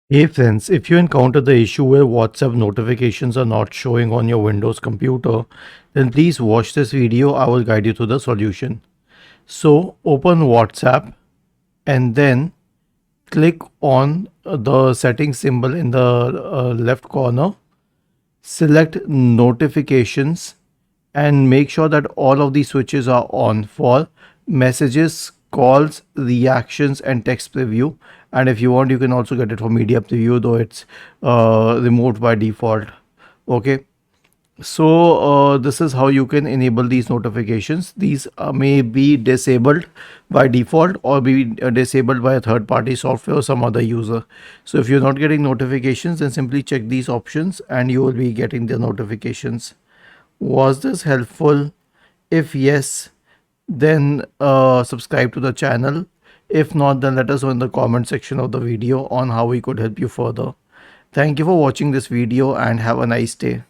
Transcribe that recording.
Hey friends, if you encounter the issue where WhatsApp notifications are not showing on your Windows computer, then please watch this video. I will guide you to the solution. So open WhatsApp and then click on the settings symbol in the left corner. Select notifications and make sure that all of these switches are on for messages, calls, reactions, and text preview. And if you want, you can also get it for media preview, though it's removed by default. Okay. So this is how you can enable these notifications. These may be disabled by default or be disabled by a third party software or some other user. So if you're not getting notifications, then simply check these options and you will be getting the notifications. Was this helpful? If yes, then subscribe to the channel. If not, then let us know in the comment section of the video on how we could help you further. Thank you for watching this video and have a nice day.